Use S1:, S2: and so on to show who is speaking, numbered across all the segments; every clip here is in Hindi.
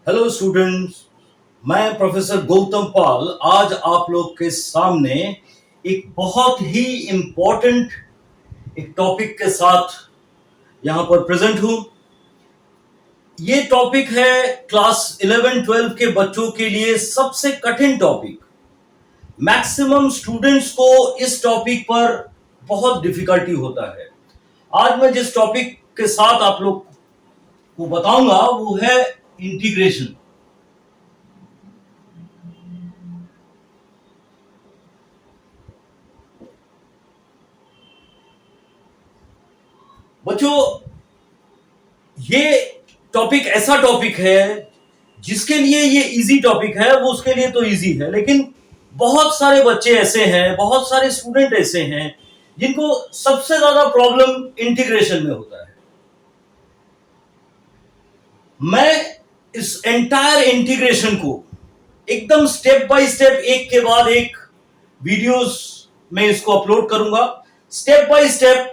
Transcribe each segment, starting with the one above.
S1: Hello students. मैं प्रोफेसर गौतम पाल आज आप लोग के सामने एक बहुत ही इम्पोर्टेंट एक टॉपिक के साथ यहां पर प्रेजेंट हूं। ये टॉपिक है क्लास 11-12 के बच्चों के लिए सबसे कठिन टॉपिक। मैक्सिमम स्टूडेंट्स को इस टॉपिक पर बहुत डिफिकल्टी होता है। आज मैं जिस टॉपिक के साथ आप लोग को बताऊंगा वो है इंटीग्रेशन। बच्चों, ये टॉपिक ऐसा टॉपिक है जिसके लिए ये इजी टॉपिक है, वो उसके लिए तो इजी है, लेकिन बहुत सारे बच्चे ऐसे हैं, बहुत सारे स्टूडेंट ऐसे हैं जिनको सबसे ज्यादा प्रॉब्लम इंटीग्रेशन में होता है। मैं इस एंटायर इंटीग्रेशन को एकदम स्टेप बाय स्टेप, एक के बाद एक वीडियोस में इसको अपलोड करूंगा। स्टेप बाय स्टेप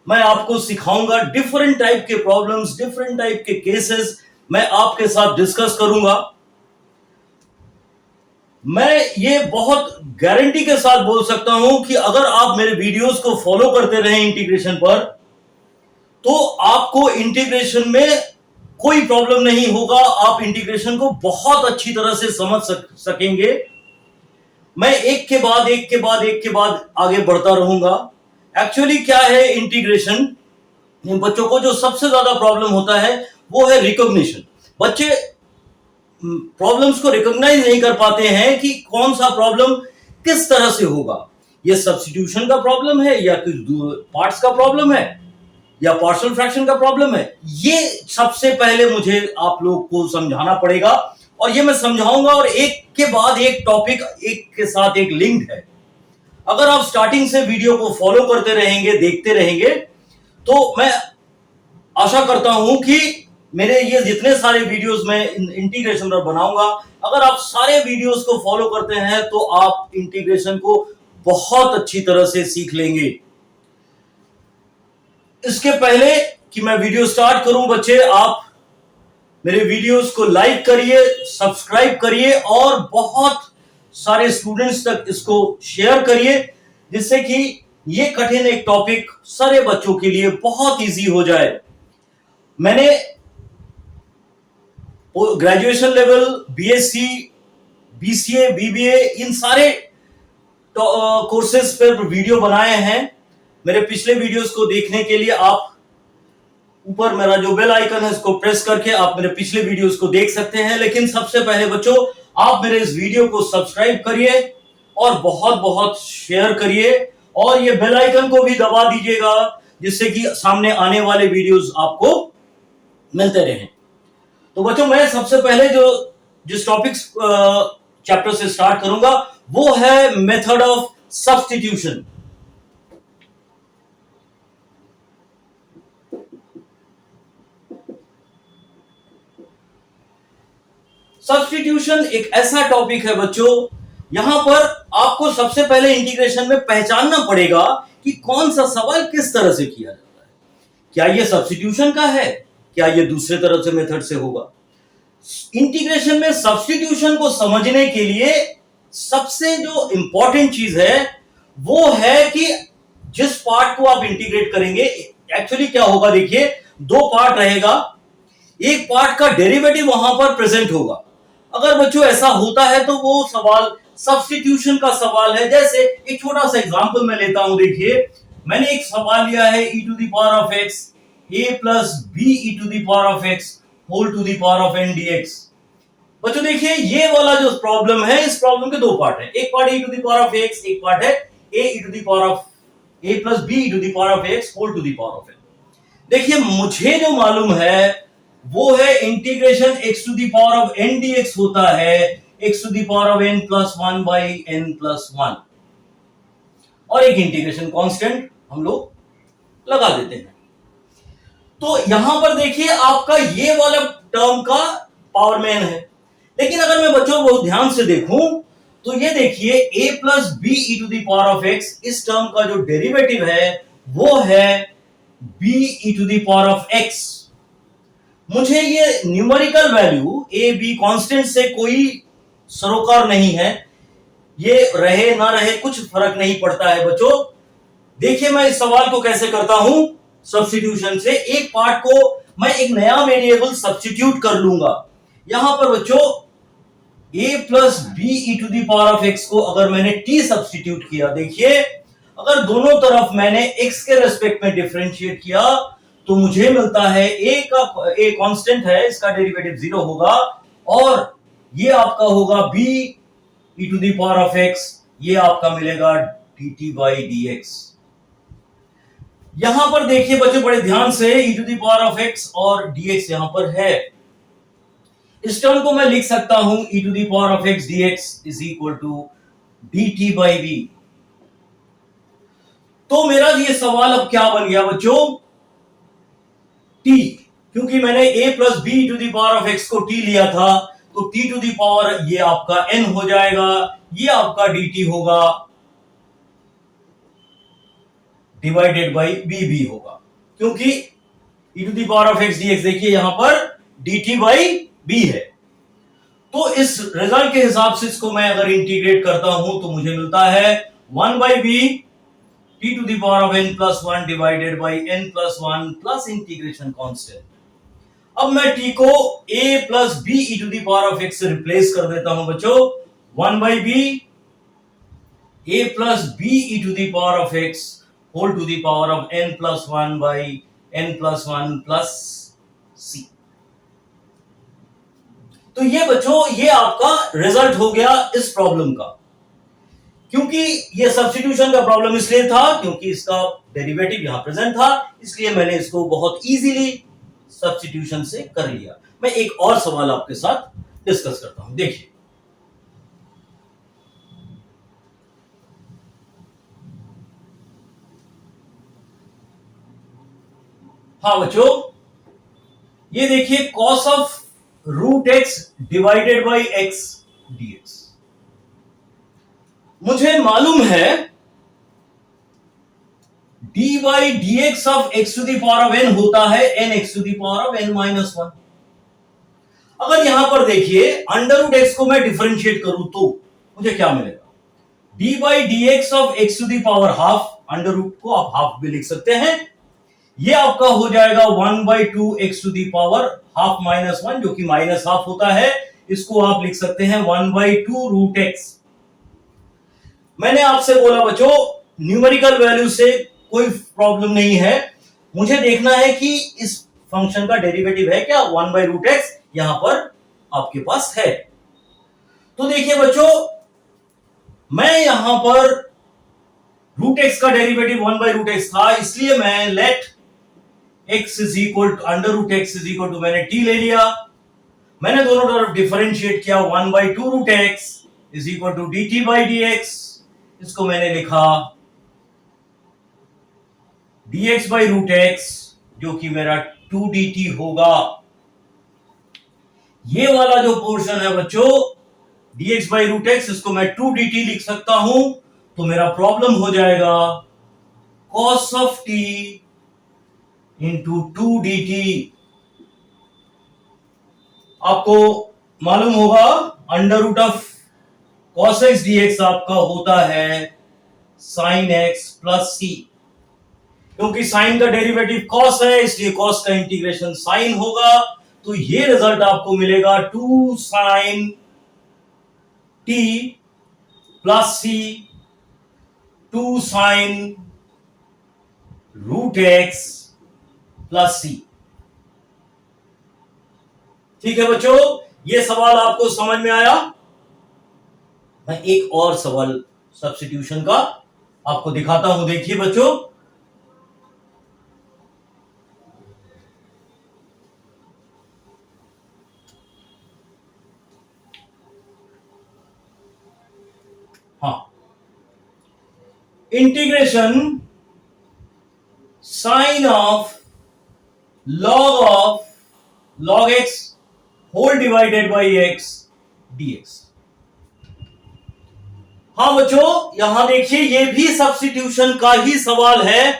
S1: मैं आपको सिखाऊंगा। डिफरेंट टाइप के प्रॉब्लम्स, डिफरेंट टाइप के केसेस मैं आपके साथ डिस्कस करूंगा। मैं ये बहुत गारंटी के साथ बोल सकता हूं कि अगर आप मेरे वीडियोस को फॉलो करते रहे इंटीग्रेशन पर, तो आपको इंटीग्रेशन में कोई प्रॉब्लम नहीं होगा। आप इंटीग्रेशन को बहुत अच्छी तरह से समझ सकेंगे। मैं एक के बाद एक के बाद एक के बाद आगे बढ़ता रहूंगा। एक्चुअली क्या है इंटीग्रेशन, बच्चों को जो सबसे ज्यादा प्रॉब्लम होता है वो है रिकॉग्निशन। बच्चे प्रॉब्लम्स को रिकॉग्नाइज नहीं कर पाते हैं कि कौन सा प्रॉब्लम किस तरह से होगा। ये सब्स्टिट्यूशन का प्रॉब्लम है या कुछ पार्ट्स का प्रॉब्लम है या पार्शियल फ्रैक्शन का प्रॉब्लम है। ये सबसे पहले मुझे आप लोग को समझाना पड़ेगा और ये मैं समझाऊंगा, और एक के बाद एक टॉपिक एक के साथ एक लिंक्ड है। अगर आप स्टार्टिंग से वीडियो को फॉलो करते रहेंगे, देखते रहेंगे, तो मैं आशा करता हूं कि मेरे ये जितने सारे वीडियोस मैं इंटीग्रेशन पर बनाऊंगा, अगर आप सारे वीडियोस को फॉलो करते हैं तो आप इंटीग्रेशन को बहुत अच्छी तरह से सीख लेंगे। इसके पहले कि मैं वीडियो स्टार्ट करूं, बच्चे आप मेरे वीडियोस को लाइक करिए, सब्सक्राइब करिए और बहुत सारे स्टूडेंट्स तक इसको शेयर करिए, जिससे कि ये कठिन एक टॉपिक सारे बच्चों के लिए बहुत इजी हो जाए। मैंने graduation level, BSc, BCA, BBA, इन सारे कोर्सेज पर वीडियो बनाए हैं। मेरे पिछले वीडियोस को देखने के लिए आप ऊपर मेरा जो बेल आइकन है इसको प्रेस करके आप मेरे पिछले वीडियोस को देख सकते हैं। लेकिन सबसे पहले बच्चों, आप मेरे इस वीडियो को सब्सक्राइब करिए और बहुत बहुत शेयर करिए और ये बेल आइकन को भी दबा दीजिएगा, जिससे कि सामने आने वाले वीडियोस आपको मिलते रहें। तो बच्चों, मैं सबसे पहले जिस टॉपिक चैप्टर से स्टार्ट करूंगा वो है मेथड ऑफ सब्स्टिट्यूशन। सब्स्टिट्यूशन एक ऐसा टॉपिक है बच्चों, यहां पर आपको सबसे पहले इंटीग्रेशन में पहचानना पड़ेगा कि कौन सा सवाल किस तरह से किया जाता है। क्या यह सब्स्टिट्यूशन का है, क्या यह दूसरे तरह से मेथड से होगा। इंटीग्रेशन में सब्स्टिट्यूशन को समझने के लिए सबसे जो इंपॉर्टेंट चीज है वो है कि जिस पार्ट को आप इंटीग्रेट करेंगे, एक्चुअली क्या होगा, देखिए दो पार्ट रहेगा। एक पार्ट का डेरिवेटिव वहां पर प्रेजेंट होगा। अगर बच्चों ऐसा होता है तो वो सवाल सब्स्टिट्यूशन का सवाल है। जैसे एक छोटा सा एग्जांपल मैं लेता हूं। देखिए, मैंने एक सवाल लिया है e to the power of x a plus b e to the power of x whole to the power of n dx। बच्चों देखिए, ये वाला जो प्रॉब्लम है, इस प्रॉब्लम के दो पार्ट है। एक part e to the power of x, एक पार्ट है a e to the power of a plus b e to the power of x whole to the power of n। देखिए, मुझे जो मालूम है वो है integration x to the power of n dx होता है x to the power of n plus 1 by n plus 1, और एक इंटीग्रेशन कांस्टेंट हम लोग लगा देते हैं। तो यहां पर देखिए आपका ये वाला टर्म का पावर मैन है। लेकिन अगर मैं बच्चों बहुत ध्यान से देखूं तो ये देखिए a plus b e to the power of x, इस टर्म का जो डेरिवेटिव है वो है b e to the power of x। मुझे ये numerical value a b constant से कोई सरोकार नहीं है, ये रहे ना रहे कुछ फर्क नहीं पड़ता है बच्चों। देखिए मैं इस सवाल को कैसे करता हूं, सब्स्टिट्यूशन से एक पार्ट को मैं एक नया वेरिएबल सब्स्टिट्यूट कर लूंगा। यहां पर बच्चों a plus b e to the power of x को अगर मैंने t सब्स्टिट्यूट किया, देखिए अगर दोनों तरफ मैंने x के रेस्पेक्ट में डिफरेंशिएट किया तो मुझे मिलता है a कांस्टेंट है, इसका डेरिवेटिव 0 होगा, और ये आपका होगा b e to the power of x, ये आपका मिलेगा dt बाई dx। यहां पर देखिए बच्चों बड़े ध्यान से, e to the power of x और dx यहां पर है। इस टर्म को मैं लिख सकता हूं e to the power of x dx is equal to dt by v। तो मेरा ये सवाल अब क्या बन गया बच्चों, t, क्योंकि मैंने a plus b to the power of x को t लिया था, तो t टू दी पावर ये आपका n हो जाएगा, ये आपका dt होगा डिवाइडेड बाई b होगा, क्योंकि e to the power of x dx देखिए यहां पर dt बाई b है। तो इस रिजल्ट के हिसाब से इसको मैं अगर इंटीग्रेट करता हूं तो मुझे मिलता है 1 by b t to the power of n plus 1 divided by n plus 1 plus integration constant. अब मैं t को a plus b e to the power of x से रिप्लेस कर देता हूं बच्चों, 1 by b a plus b e to the power of x whole to the power of n plus 1 by n plus 1 plus c। तो ये बच्चों ये आपका रिजल्ट हो गया इस प्रॉब्लम का। क्योंकि ये सब्स्टिट्यूशन का प्रॉब्लम इसलिए था क्योंकि इसका डेरिवेटिव यहां प्रेजेंट था, इसलिए मैंने इसको बहुत इजीली सब्स्टिट्यूशन से कर लिया। मैं एक और सवाल आपके साथ डिस्कस करता हूं, देखिए हाँ बच्चों, ये देखिए cos of root x divided by x dx। मुझे मालूम है dy dx of x to the power of n होता है n x to the power of n minus 1। अगर यहां पर देखिए अंडर रूट एक्स को मैं डिफरेंशिएट करूं तो मुझे क्या मिलेगा, dy dx of x to the power half, under root को आप हाफ भी लिख सकते हैं, ये आपका हो जाएगा 1 by 2 x to the power half minus 1, जो कि माइनस हाफ होता है, इसको आप लिख सकते हैं 1 बाई 2 रूट एक्स। मैंने आपसे बोला बच्चों न्यूमेरिकल वैल्यू से कोई प्रॉब्लम नहीं है, मुझे देखना है कि इस फंक्शन का डेरिवेटिव है क्या, 1 बाई रूट एक्स यहां पर आपके पास है। तो देखिए बच्चों मैं यहां पर रूट एक्स का डेरिवेटिव 1 बाई रूट एक्स था, इसलिए मैं let x is equal to under root x is equal to मैंने t ले लिया, मैंने दोनों तरफ डिफरेंशिएट किया, 1 by 2 root x is equal to dt by dx, इसको मैंने लिखा dx बाई रूट एक्स जो कि मेरा 2 dt होगा। ये वाला जो पोर्शन है बच्चों dx बाई रूट एक्स, इसको मैं 2 dt लिख सकता हूं, तो मेरा प्रॉब्लम हो जाएगा cos of t into 2 dt। आपको मालूम होगा under root of cos x dx आपका होता है sin x प्लस c, क्योंकि sin का डेरिवेटिव cos है इसलिए cos का इंटीग्रेशन sin होगा, तो ये रिजल्ट आपको मिलेगा 2 sin t plus c 2 sin root x plus सी। ठीक है बच्चों, ये सवाल आपको समझ में आया। मैं एक और सवाल सब्स्टिट्यूशन का आपको दिखाता हूं, देखिए बच्चों हाँ, integration sine of log x whole divided by x dx। हाँ बच्चों यहां देखिए ये भी सब्स्टिट्यूशन का ही सवाल है।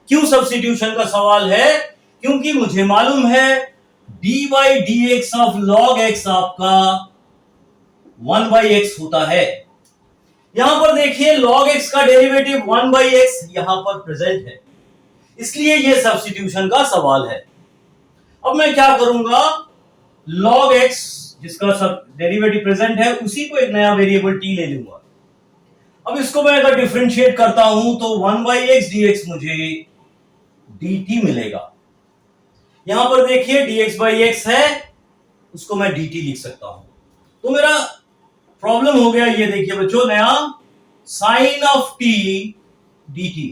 S1: क्यों सब्स्टिट्यूशन का सवाल है, क्योंकि मुझे मालूम है D by d x of log x आपका 1/x होता है। यहां पर देखिए log x का डेरिवेटिव 1/x यहां पर प्रेजेंट है, इसलिए यह सब्स्टिट्यूशन का सवाल है। अब मैं क्या करूंगा, log x जिसका सब डेरिवेटिव प्रेजेंट है उसी को एक नया वेरिएबल t ले लूंगा। अब इसको मैं अगर डिफरेंशिएट करता हूं तो 1/x dx मुझे dt मिलेगा। यहां पर देखिए dx/x है, उसको मैं dt लिख सकता हूं। तो मेरा प्रॉब्लम हो गया, ये देखिए बच्चों नया साइन ऑफ t dt।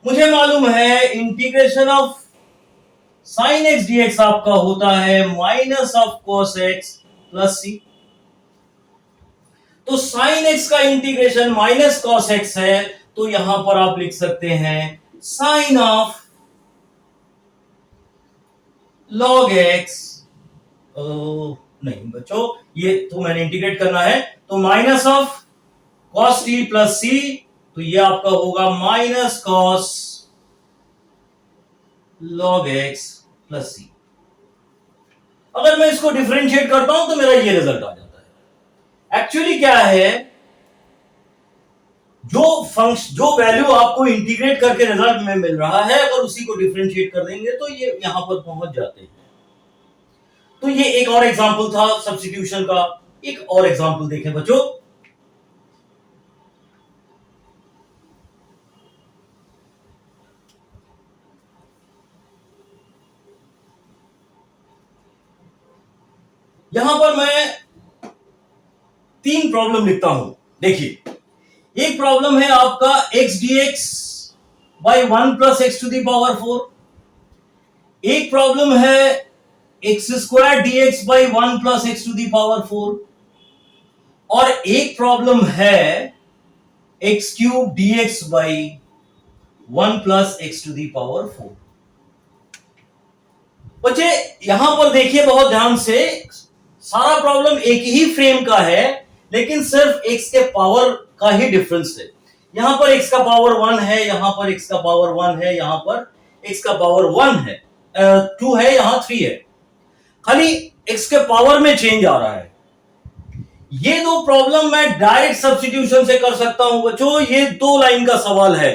S1: मुझे मालूम है integration of sine x dx आपका होता है minus of cos x plus c. तो साइन एक्स का इंटीग्रेशन माइनस कॉस एक्स है, तो यहां पर आप लिख सकते हैं साइन ऑफ लॉग एक्स, नहीं बच्चों ये तो मैंने इंटीग्रेट करना है, तो minus of cos t plus c, तो ये आपका होगा minus cos log x plus c. अगर मैं इसको डिफरेंशिएट करता हूं तो मेरा ये रिजल्ट आ जाता है। एक्चुअली क्या है, जो वैल्यू आपको इंटीग्रेट करके रिजल्ट में मिल रहा है, अगर उसी को डिफरेंशिएट कर देंगे तो ये यहां पर पहुंच जाते हैं। तो ये एक और एग्जांपल था सब्स्टिट्यूशन का। एक और एग्जांपल देखें बच्चों, यहां पर मैं 3 प्रॉब्लम लिखता हूं। देखिए एक प्रॉब्लम है आपका x dx by 1 plus x to the power 4, एक प्रॉब्लम है x square dx by 1 plus x to the power 4, और एक प्रॉब्लम है x cube dx by 1 plus x to the power 4। बच्चे यहां पर देखिए बहुत ध्यान से, सारा प्रॉब्लम एक ही फ्रेम का है, लेकिन सिर्फ x के पावर का ही डिफरेंस है। यहां पर x का पावर 1 है, यहां पर x का पावर 1 है, यहां पर x का पावर 1 है, 2 है, यहां 3 है, खाली x के पावर में चेंज आ रहा है। ये दो प्रॉब्लम मैं डायरेक्ट सब्स्टिट्यूशन से कर सकता हूं बच्चों, ये 2 लाइन का सवाल है।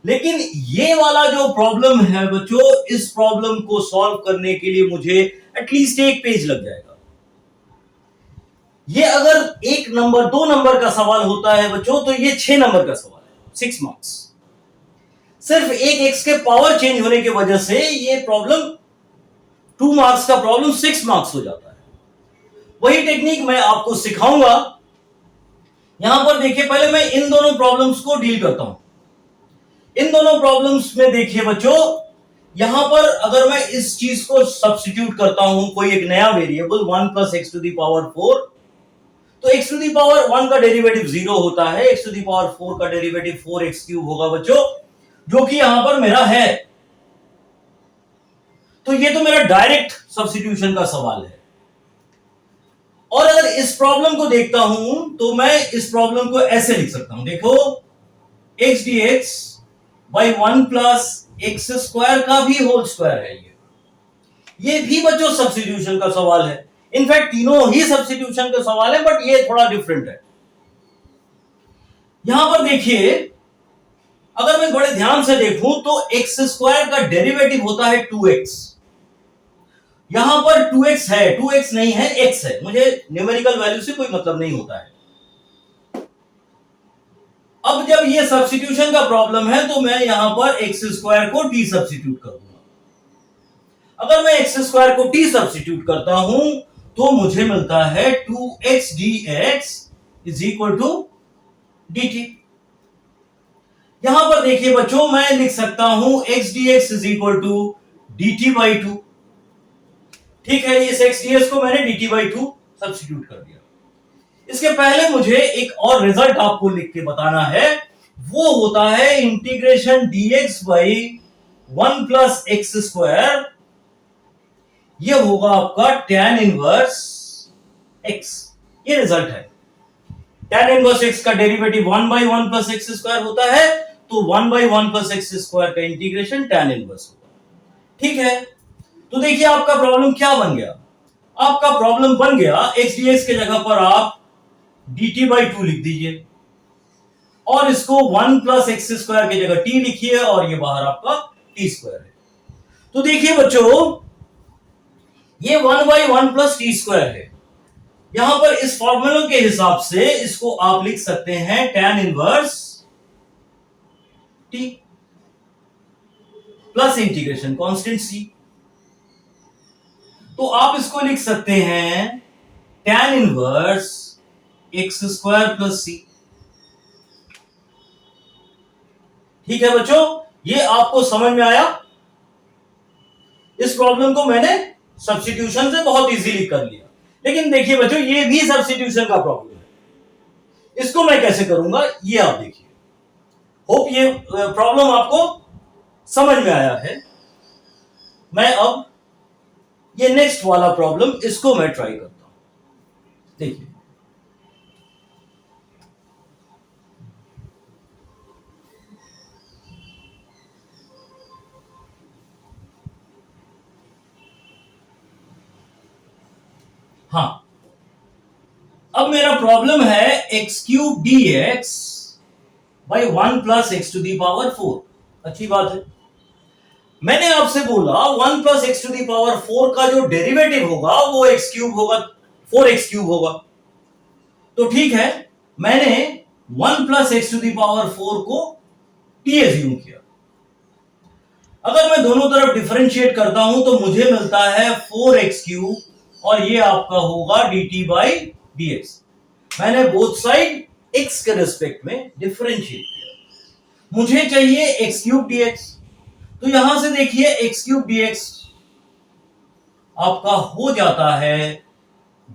S1: लेकिन ये वाला जो प्रॉब्लम है बच्चों, इस प्रॉब्लम को सॉल्व करने के लिए मुझे एटलीस्ट 1 पेज लग जाएगा। ये अगर 1 नंबर 2 नंबर का सवाल होता है बच्चों, तो ये 6 नंबर का सवाल है, 6 मार्क्स। सिर्फ एक एक्स के पावर चेंज होने की वजह से ये प्रॉब्लम 2 मार्क्स का प्रॉब्लम 6 मार्क्स हो जाता है। वही टेक्निक मैं आपको सिखाऊंगा। यहां पर देखिए, पहले मैं इन दोनों प्रॉब्लम्स को डील करता हूं। इन दोनों प्रॉब्लम्स में देखिए बच्चों, यहां पर अगर मैं इस चीज को सब्स्टिट्यूट करता हूं, कोई एक नया variable 1 plus x to the power 4, तो x टू दी पावर 1 का डेरिवेटिव 0 होता है, x टू दी पावर 4 का डेरिवेटिव 4x क्यूब होगा बच्चों, जो कि यहां पर मेरा है। तो ये तो मेरा डायरेक्ट सब्स्टिट्यूशन का सवाल है। और अगर इस प्रॉब्लम को देखता हूं तो मैं इस प्रॉब्लम को ऐसे लिख सकता हूं, देखो x dx by 1 plus x square का भी होल स्क्वायर है। ये भी बच्चों सब्स्टिट्यूशन का सवाल है। इनफैक्ट तीनों ही सब्स्टिट्यूशन का सवाल है, बट ये थोड़ा डिफरेंट है। यहां पर देखिए, अगर मैं बड़े ध्यान से देखूं तो एक्स स्क्वायर का डेरिवेटिव होता है 2x। यहां पर 2x है, 2x नहीं है, x है। मुझे न्यूमेरिकल वैल्यू से कोई मतलब नहीं होता है। अब जब ये सब्स्टिट्यूशन का प्रॉब्लम है, तो मैं यहां पर एक्स स्क्वायर को t सब्स्टिट्यूट करूंगा। अगर मैं एक्स स्क्वायर को t सब्स्टिट्यूट करता हूं तो मुझे मिलता है 2x dx is equal to dt। यहां पर देखिए बच्चों, मैं लिख सकता हूं x dx is equal to dt by 2। ठीक है, इस x dx को मैंने dt बाई 2 सब्स्टिट्यूट कर दिया। इसके पहले मुझे एक और रिजल्ट आपको लिख के बताना है, वो होता है integration dx by 1 plus x square. ये होगा आपका tan इनवर्स x। ये रिजल्ट है। tan इनवर्स x का derivative 1 by 1 plus x square होता है, तो 1 बाई 1 प्लस एक्स स्क्वायर का इंटीग्रेशन tan इनवर्स होगा। ठीक है, तो देखिए आपका प्रॉब्लम क्या बन गया, आपका प्रॉब्लम बन गया x dx के जगह पर आप dt बाई 2 लिख दीजिए और इसको 1 प्लस एक्स स्क्वायर की जगह t लिखिए और ये बाहर आपका टी स्क्वायर है। तो देखिए बच्चों ये 1 बाई 1 प्लस टी स्क्वायर है। यहां पर इस फॉर्मूला के हिसाब से इसको आप लिख सकते हैं tan inverse t plus integration constant c। तो आप इसको लिख सकते हैं tan inverse x square plus c। ठीक है बच्चों, ये आपको समझ में आया। इस प्रॉब्लम को मैंने सब्स्टिट्यूशन से बहुत इजीली कर लिया, लेकिन देखिए बच्चों ये भी सब्स्टिट्यूशन का प्रॉब्लम है। इसको मैं कैसे करूंगा ये आप देखिए। होप ये प्रॉब्लम आपको समझ में आया है। मैं अब ये नेक्स्ट वाला प्रॉब्लम इसको मैं ट्राई करता हूं। देखिए हाँ, अब मेरा प्रॉब्लम है x cube d x by 1 plus x to the power 4। अच्छी बात है। मैंने आपसे बोला 1 plus x to the power 4 का जो डेरिवेटिव होगा वो एक्स क्यूब होगा, 4x क्यूब होगा। तो ठीक है, मैंने 1 plus x to the power 4 को टी एज्यूम किया। अगर मैं दोनों तरफ डिफरेंशिएट करता हूं तो मुझे मिलता है 4x क्यूब और ये आपका होगा dt बाई dx। मैंने बोथ साइड x के रिस्पेक्ट में डिफरेंशिएट किया। मुझे चाहिए x क्यूब dx। तो यहां से देखिए x क्यूब dx आपका हो जाता है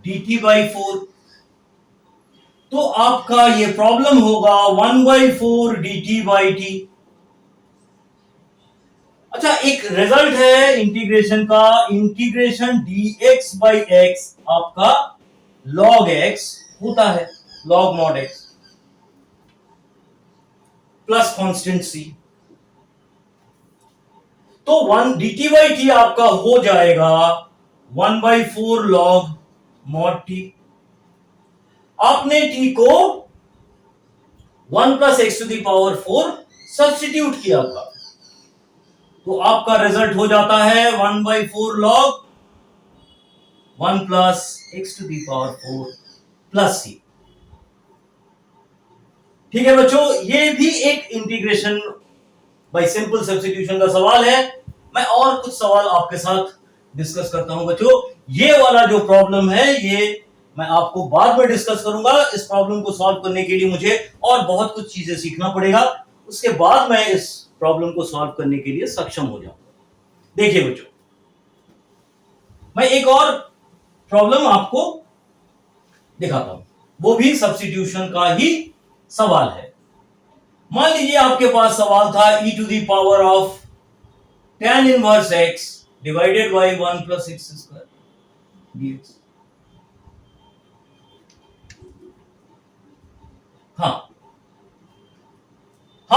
S1: dt बाई 4। तो आपका ये प्रॉब्लम होगा 1 बाई 4 dt बाई टी। अच्छा, एक रिजल्ट है इंटीग्रेशन का, इंटीग्रेशन dx बाई x आपका log x होता है, log mod x plus constant c। तो 1 dt बाई t आपका हो जाएगा 1 बाई 4 log mod t। आपने t को 1 plus x to the power 4 substitute किया था, तो आपका रिजल्ट हो जाता है 1 by 4 log 1 plus x to the power 4 plus सी। ठीक है बच्चों, ये भी एक इंटीग्रेशन बाय सिंपल सब्स्टिट्यूशन का सवाल है। मैं और कुछ सवाल आपके साथ डिस्कस करता हूं बच्चों। ये वाला जो प्रॉब्लम है ये मैं आपको बाद में डिस्कस करूंगा। इस प्रॉब्लम को सॉल्व करने के लिए मुझे और बहुत कुछ चीजें सीखना पड़ेगा, उसके बाद मैं इस प्रॉब्लम को सॉल्व करने के लिए सक्षम हो जाऊंगा। देखिए बच्चों, मैं एक और प्रॉब्लम आपको दिखाता हूं, वो भी सब्स्टिट्यूशन का ही सवाल है। मान लीजिए आपके पास सवाल था e to the power of tan inverse x divided by 1 plus x square dx। हाँ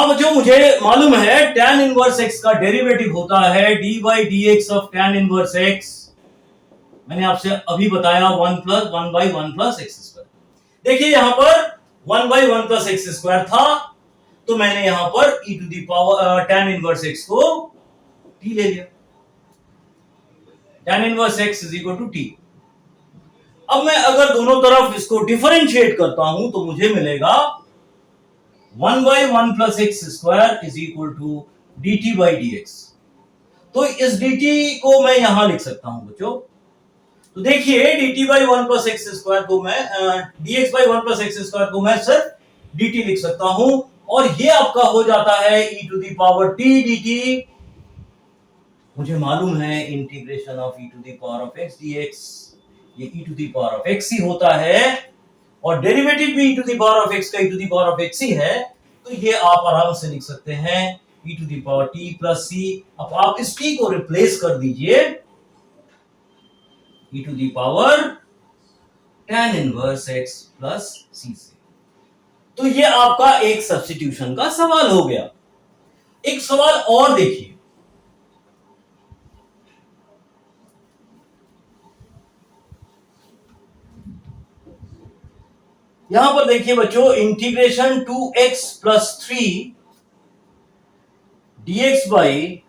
S1: बच्चों, मुझे मालूम है tan इनवर्स x का डेरिवेटिव होता है d by d x of tan inverse x। मैंने आपसे अभी बताया 1 बाई 1 प्लस एक्स स्क्वायर। देखिए यहां पर 1 बाई 1 प्लस एक्स स्क्वायर था, तो मैंने यहां पर e to the power tan inverse x को t ले लिया। tan inverse x is equal to t। अब मैं अगर दोनों तरफ इसको डिफरेंशिएट करता हूं तो मुझे मिलेगा 1 by 1 plus x square is equal to dt by dx। तो इस dt को मैं यहां लिख सकता हूं बच्चों। तो देखिए dt by 1 plus x square को मैं dx by 1 plus x square को मैं सिर्फ dt लिख सकता हूं, और ये आपका हो जाता है e to the power t dt। मुझे मालूम है integration of e to the power of x dx ये e to the power of x ही होता है, और डेरिवेटिव भी e to the power of x का e to the power of x ही है। तो ये आप आराम से लिख सकते हैं e to the power t plus c। अब आप इस t को रिप्लेस कर दीजिए e to the power tan inverse x plus c से। तो ये आपका एक सब्स्टिट्यूशन का सवाल हो गया। एक सवाल और देखिए, यहां पर देखिए बच्चों, integration 2x plus 3 dx by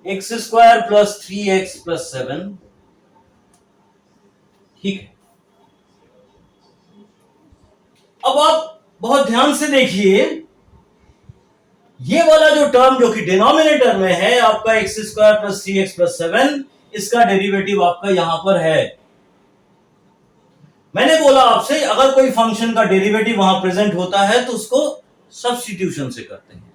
S1: x square plus 3x plus 7, ठीक है। अब आप बहुत ध्यान से देखिए, ये वाला जो टर्म जो कि डिनोमिनेटर में है आपका x square plus 3x plus 7, इसका डेरिवेटिव आपका यहां पर है। मैंने बोला आपसे, अगर कोई फंक्शन का डेरिवेटिव वहां प्रेजेंट होता है तो उसको सब्स्टिट्यूशन से करते हैं।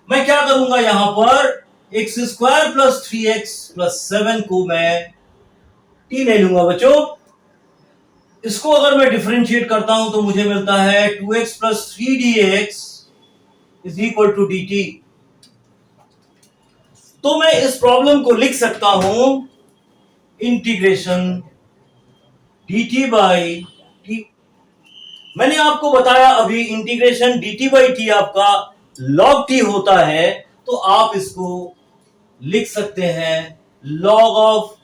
S1: मैं क्या करूंगा, यहां पर x square plus 3x plus 7 को मैं t ले लूंगा बच्चों। इसको अगर मैं डिफरेंशिएट करता हूं तो मुझे मिलता है 2x plus 3 dx is equal to dt। तो मैं इस प्रॉब्लम को लिख सकता हूं इंटीग्रेशन dt बाई t। मैंने आपको बताया अभी, इंटीग्रेशन dt बाई t आपका log t होता है, तो आप इसको लिख सकते हैं log of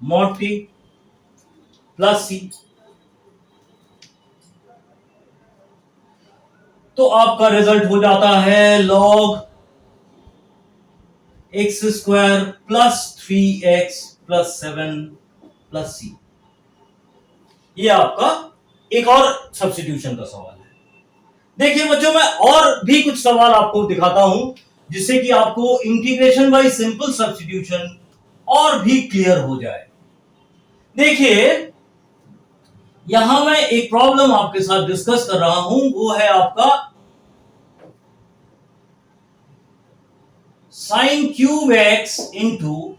S1: mod t plus c। तो आपका रिजल्ट हो जाता है log x square plus 3x plus 7 plus c। ये आपका एक और सब्स्टिट्यूशन का सवाल है। देखिए बच्चों, मैं और भी कुछ सवाल आपको दिखाता हूं जिससे कि आपको इंटीग्रेशन बाय सिंपल सब्स्टिट्यूशन और भी क्लियर हो जाए। देखिए, यहां मैं एक प्रॉब्लम आपके साथ डिस्कस कर रहा हूं, वो है आपका sine cube x into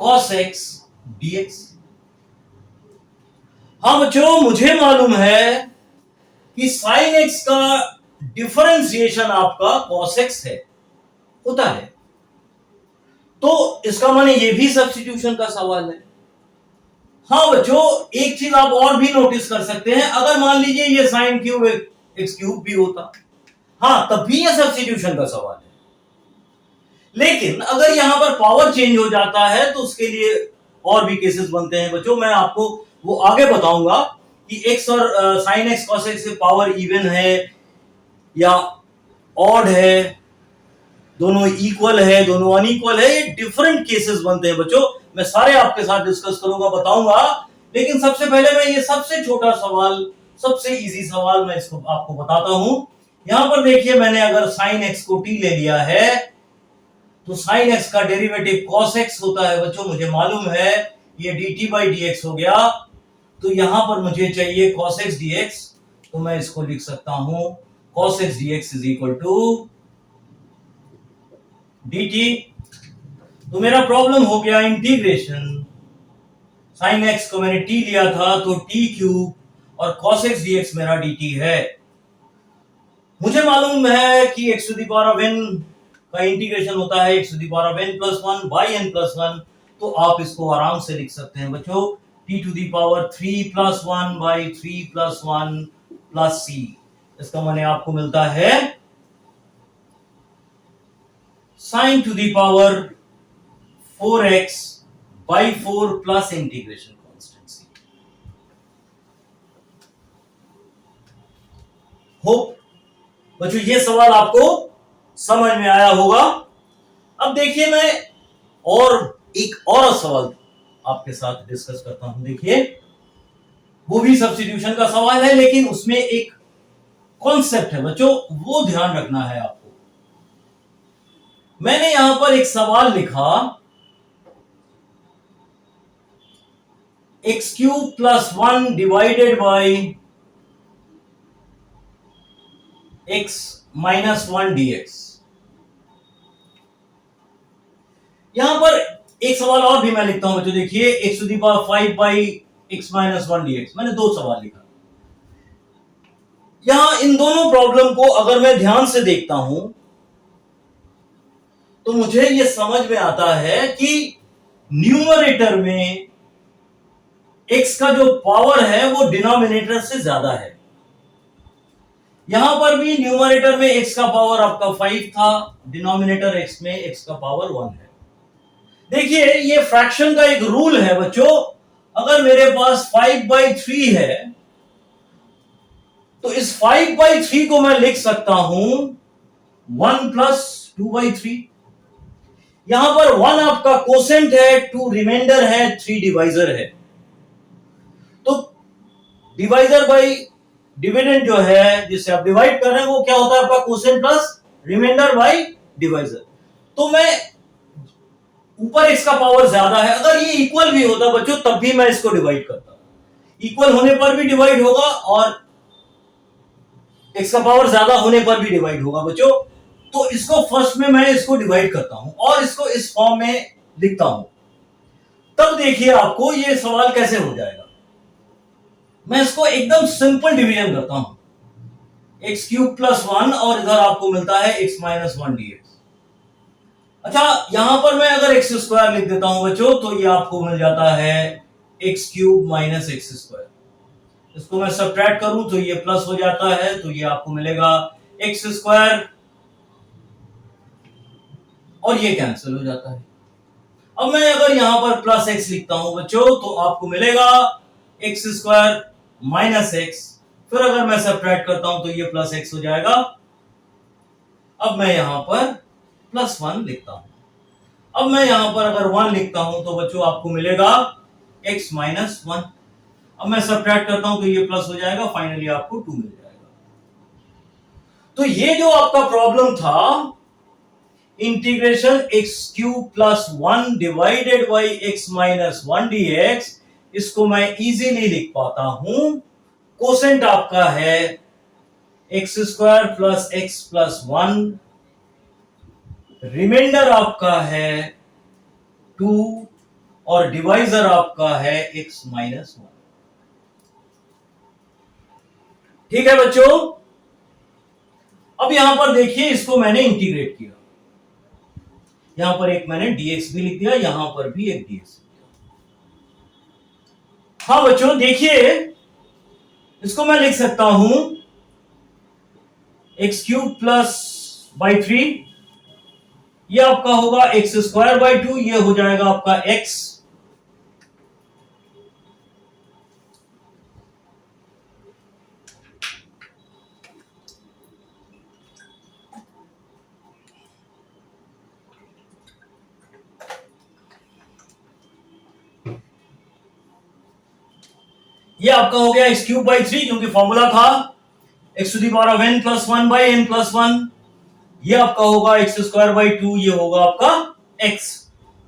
S1: cos x dx. हाँ बच्चों, मुझे मालूम है कि साइन एक्स का डिफरेंशिएशन आपका कॉस एक्स है, होता है। तो इसका माने ये भी सब्स्टिट्यूशन का सवाल है। हाँ बच्चों, एक चीज आप और भी नोटिस कर सकते हैं, अगर मान लीजिए ये साइन क्यूब एक्स क्यूब भी होता, हाँ तब भी ये सब्स्टिट्यूशन का सवाल है। लेकिन अगर यहां पर पावर चेंज हो जाता है तो उसके लिए और भी केसेस बनते हैं बच्चों। मैं आपको वो आगे बताऊंगा कि एक्स और साइन एक्स कॉस एक्स से पावर इवन है या ऑड है, दोनों इक्वल है, दोनों अनइक्वल है, ये डिफरेंट केसेस बनते हैं बच्चों। मैं सारे आपके साथ डिस्कस करूंगा, बताऊंगा। लेकिन सबसे पहले मैं ये सबसे छोटा सवाल, सबसे इजी सवाल मैं इसको आपको बताता हूं। यहां पर देखिए, मैंने अगर साइन एक्स को t ले लिया है तो साइन एक्स का डेरिवेटिव कॉस एक्स होता है बच्चों, मुझे मालूम है। ये dt बाई dx हो गया, तो यहां पर मुझे चाहिए cos x dx, तो मैं इसको लिख सकता हूं cos x dx is equal to dt। तो मेरा प्रॉब्लम हो गया इंटीग्रेशन, साइन एक्स को मैंने t लिया था तो t क्यूब और cos x dx मेरा dt है। मुझे मालूम है कि x to the power of n का इंटीग्रेशन होता है x to the power of n plus 1 by n plus 1। तो आप इसको आराम से लिख सकते हैं बच्चों, t to the power 3 plus 1 by 3 plus 1 plus c। इसका माने आपको मिलता है sine to the power 4x by 4 plus integration constant c। Hope बच्चों ये सवाल आपको समझ में आया होगा। अब देखिए, मैं और एक और सवाल आपके साथ डिस्कस करता हूं। देखिए, वो भी सब्स्टिट्यूशन का सवाल है, लेकिन उसमें एक कॉन्सेप्ट है बच्चों, वो ध्यान रखना है आपको। मैंने यहां पर एक सवाल लिखा, x cube plus 1 divided by x minus 1 dx। यहां पर एक सवाल और भी मैं लिखता हूं बच्चों। देखिए, x to the power 5 by x minus 1 dx। मैंने दो सवाल लिखा। यहां इन दोनों प्रॉब्लम को अगर मैं ध्यान से देखता हूं तो मुझे यह समझ में आता है कि न्यूमरेटर में एक्स का जो पावर है वो डिनोमिनेटर से ज्यादा है। यहां पर भी न्यूमरेटर में एक्स का पावर आपका 5 था, डिनोमिनेटर एक्स में एक्स का पावर 1 है। देखिए, ये फ्रैक्शन का एक रूल है बच्चों, अगर मेरे पास 5 बाई 3 है तो इस 5/3 को मैं लिख सकता हूं 1 प्लस 2/3। यहां पर 1 आपका कोसेंट है, 2 रिमाइंडर है, 3 डिवाइजर है। तो डिवाइजर बाई डिविडेंड जो है जिसे आप डिवाइड कर रहे हैं वो क्या होता है आपका quotient plus remainder by divisor. तो मैं ऊपर x का पावर ज्यादा है, अगर ये इक्वल भी होता बच्चों तब भी मैं इसको डिवाइड करता। इक्वल होने पर भी डिवाइड होगा और x का पावर ज्यादा होने पर भी डिवाइड होगा बच्चों। तो इसको फर्स्ट में मैं इसको डिवाइड करता हूं और इसको इस फॉर्म में लिखता हूं, तब देखिए आपको ये सवाल कैसे हो जाएगा। मैं इसको एकदम सिंपल डिवीजन करता हूं, एक्स क्यूब प्लस 1 और इधर आपको मिलता है x माइनस 1 dx। अच्छा, यहां पर मैं अगर एक्स स्क्वायर लिख देता हूं बच्चों तो ये आपको मिल जाता है x cube minus x square. इसको मैं सब्ट्रैक्ट करूं तो ये प्लस हो जाता है, तो ये आपको मिलेगा एक्स स्क्वायर और ये कैंसिल हो जाता है। अब मैं अगर यहां पर प्लस एक्स लिखता हूं बच्चों तो आपको मिलेगा एक्स स्क्वायर माइनस एक्स, फिर अगर मैं सब्ट्रैक्ट करता हूं तो ये प्लस एक्स हो जाएगा। अब मैं यहां पर प्लस 1 लिखता हूं। अब मैं यहां पर अगर 1 लिखता हूं तो बच्चों आपको मिलेगा x माइनस 1। अब मैं सब्ट्रैक्ट करता हूं तो ये प्लस हो जाएगा, फाइनली आपको 2 मिल जाएगा। तो ये जो आपका प्रॉब्लम था integration x cube plus 1 divided by x minus 1 dx, इसको मैं इजीली लिख पाता हूं। कोसेंट आपका है x square plus x plus 1, remainder आपका है 2 और डिवाइजर आपका है x माइनस 1। ठीक है बच्चों, अब यहां पर देखिए इसको मैंने इंटीग्रेट किया, यहां पर एक मैंने dx भी लिख दिया, यहां पर भी एक dx। हाँ बच्चों देखिए इसको मैं लिख सकता हूं एक्स क्यूब प्लस बाई 3, ये आपका होगा एक्स स्क्वायर बाई 2, ये हो जाएगा आपका x। ये आपका हो गया एक्स क्यूब बाई 3, क्योंकि फॉर्मूला था x to the power of n plus 1 by n plus 1। ये आपका होगा एक्स स्क्वायर बाई 2, ये होगा आपका x।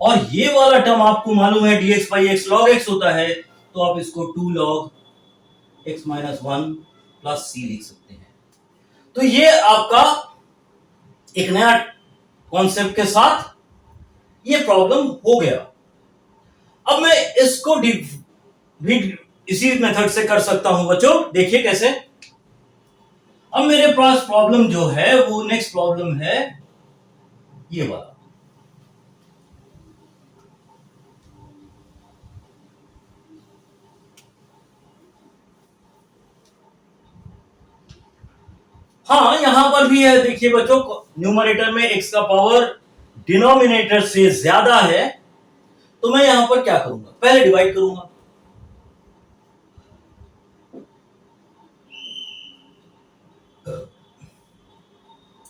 S1: और ये वाला टर्म आपको मालूम है dx by x log x होता है, तो आप इसको 2 log x minus 1 plus c लिख सकते हैं। तो ये आपका एक नया कॉन्सेप्ट के साथ ये प्रॉब्लम हो गया। अब मैं इसको भी इसी मेथड से कर सकता हूं बच्चों, देखिए कैसे। अब मेरे पास प्रॉब्लम जो है वो नेक्स्ट प्रॉब्लम है ये वाला। हाँ यहां पर भी है, देखिए बच्चों न्यूमरेटर में x का पावर डिनोमिनेटर से ज्यादा है, तो मैं यहां पर क्या करूंगा, पहले डिवाइड करूंगा।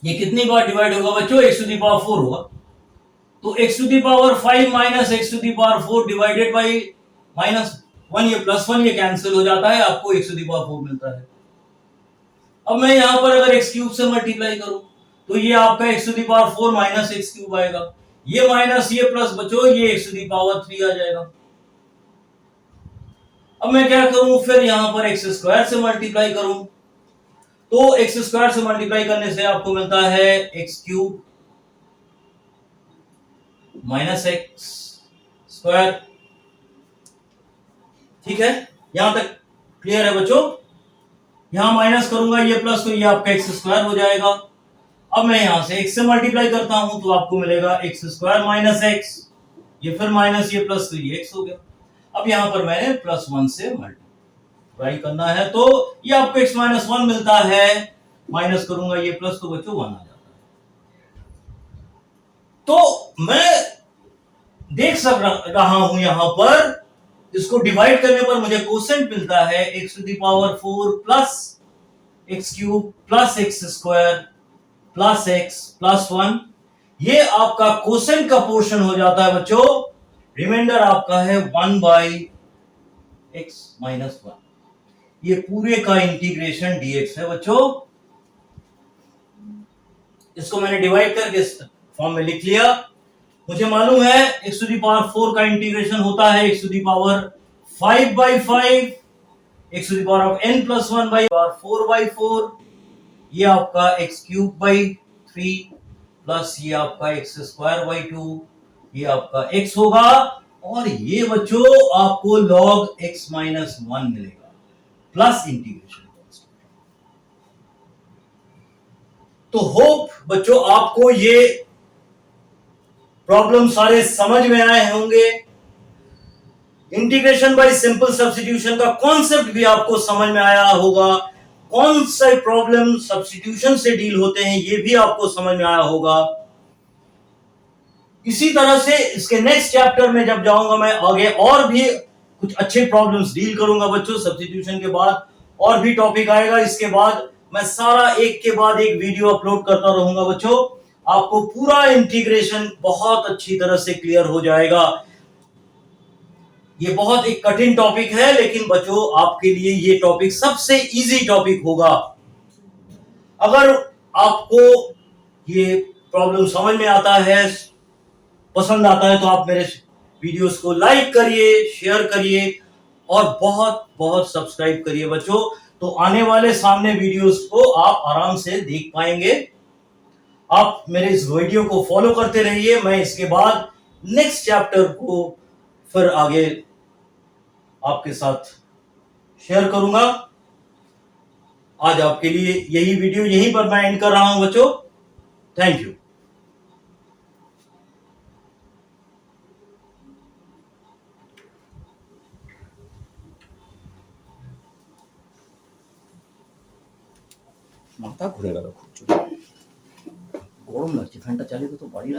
S1: ये कितनी बार डिवाइड होगा बच्चों, x टू दी पावर 4 होगा। तो x to the power 5 minus x to the power 4 divided by minus 1, ये प्लस 1 ये कैंसिल हो जाता है, आपको x टू दी पावर 4 मिलता है। अब मैं यहां पर अगर x क्यूब से मल्टीप्लाई करूं तो ये आपका x to the power 4 minus x cube आएगा, ये माइनस ये प्लस बच्चों ये x टू दी पावर 3 आ जाएगा। अब मैं क्या करूं, फिर यहां पर x स्क्वायर से मल्टीप्लाई करूं, तो x स्क्वायर से मल्टीप्लाई करने से आपको मिलता है x cube minus x square. ठीक है, यहां तक क्लियर है बच्चों। यहां माइनस करूंगा ये प्लस, तो ये आपका एक्स स्क्वायर हो जाएगा। अब मैं यहां से x से मल्टीप्लाई करता हूं तो आपको मिलेगा एक्स स्क्वायर माइनस एक्स, ये फिर माइनस ये प्लस, तो ये x हो गया। अब यहां पर मैंने प्लस 1 से मल्टीप्लाई करना है, तो ये आपको x माइनस 1 मिलता है, माइनस करूंगा ये प्लस, तो बच्चों 1 आ जाता है। तो मैं देख रहा हूं यहां पर इसको डिवाइड करने पर मुझे कोसेंट मिलता है x to the power 4 plus x cube plus x square plus x plus 1, ये आपका कोसेंट का पोर्शन हो जाता है बच्चों। रिमाइंडर आपका है 1 बाई एक्स माइनस 1। ये पूरे का इंटीग्रेशन dx है बच्चों। इसको मैंने डिवाइड करके इस फॉर्म में लिख लिया। मुझे मालूम है x टू दी पावर 4 का इंटीग्रेशन होता है x to the power 5 by 5, x to the power of n plus 1 by 4 by 4, ये आपका x क्यूब बाई 3 प्लस ये आपका x स्क्वायर बाई 2, ये आपका x होगा, और ये बच्चों आपको log x माइनस 1 मिलेगा प्लस इंटीग्रेशन। तो होप बच्चों आपको ये प्रॉब्लम सारे समझ में आए होंगे। इंटीग्रेशन बाय सिंपल सब्स्टिट्यूशन का कॉन्सेप्ट भी आपको समझ में आया होगा। कौन से प्रॉब्लम सब्स्टिट्यूशन से डील होते हैं ये भी आपको समझ में आया होगा। इसी तरह से इसके नेक्स्ट चैप्टर में जब जाऊंगा मैं आगे और भी कुछ अच्छे प्रॉब्लम्स डील करूंगा बच्चों। सब्स्टिट्यूशन के बाद और भी टॉपिक आएगा। इसके बाद मैं सारा एक के बाद एक वीडियो अपलोड करता रहूंगा बच्चों। आपको पूरा इंटीग्रेशन बहुत अच्छी तरह से क्लियर हो जाएगा। ये बहुत एक कठिन टॉपिक है, लेकिन बच्चों आपके लिए ये टॉपिक सबसे इजी टॉपिक होगा। अगर आपको ये प्रॉब्लम समझ में आता है, पसंद आता है, तो आप मेरे वीडियोस को लाइक करिए, शेयर करिए और बहुत बहुत सब्सक्राइब करिए बच्चों। तो आने वाले सामने वीडियोस को आप आराम से देख पाएंगे। आप मेरे इस वीडियो को फॉलो करते रहिए। मैं इसके बाद नेक्स्ट चैप्टर को फिर आगे आपके साथ शेयर करूंगा। आज आपके लिए यही वीडियो यहीं पर मैं एंड कर रहा हूं बच्चों। Thank you. মাথা ঘুরে গেল খুব জোরে, গরম লাগছে, ফ্যানটা চালিয়ে তো বাড়ি